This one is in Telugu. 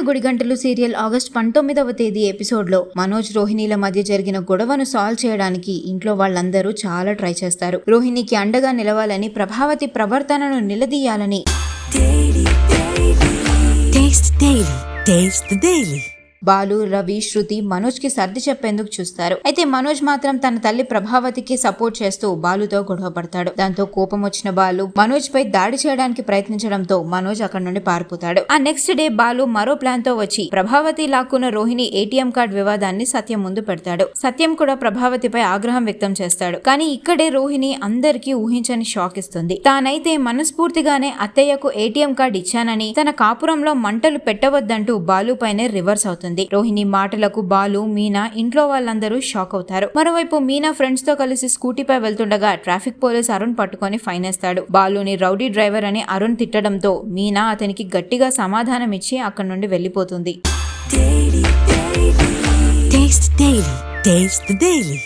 గుడిగంటలు సీరియల్ ఆగస్టు 19వ తేదీ ఎపిసోడ్ లో మనోజ్ రోహిణీల మధ్య జరిగిన గొడవను సాల్వ్ చేయడానికి ఇంట్లో వాళ్ళందరూ చాలా ట్రై చేస్తారు. రోహిణికి అండగా నిలవాలని, ప్రభావతి ప్రవర్తనను నిలదీయాలని బాలు, రవి, శృతి మనోజ్ కి సర్ది చెప్పేందుకు చూస్తారు. అయితే మనోజ్ మాత్రం తన తల్లి ప్రభావతికి సపోర్ట్ చేస్తూ బాలుతో గొడవ పడతాడు. దాంతో కోపం వచ్చిన బాలు మనోజ్ పై దాడి చేయడానికి ప్రయత్నించడంతో మనోజ్ అక్కడ నుండి పారిపోతాడు. ఆ నెక్స్ట్ డే బాలు మరో ప్లాన్ తో వచ్చి ప్రభావతి లాక్కున్న రోహిణి ఏటీఎం కార్డ్ వివాదాన్ని సత్యం ముందు పెడతాడు. సత్యం కూడా ప్రభావతిపై ఆగ్రహం వ్యక్తం చేస్తాడు. కానీ ఇక్కడే రోహిణి అందరికీ ఊహించని షాక్ ఇస్తుంది. తానైతే మనస్ఫూర్తిగానే అత్తయ్యకు ఏటీఎం కార్డ్ ఇచ్చానని, తన కాపురంలో మంటలు పెట్టవద్దంటూ బాలు పైనే రివర్స్ అవుతుంది. రోహిణి మాటలకు బాలు, మీనా, ఇంట్లో వాళ్ళందరూ షాక్ అవుతారు. మరోవైపు మీనా ఫ్రెండ్స్ తో కలిసి స్కూటీపై వెళ్తుండగా ట్రాఫిక్ పోలీస్ అరుణ్ పట్టుకొని ఫైన్ వేస్తాడు. బాలుని రౌడీ డ్రైవర్ అని అరుణ్ తిట్టడంతో మీనా అతనికి గట్టిగా సమాధానం ఇచ్చి అక్కడి నుండి వెళ్లిపోతుంది. Taste the Daily.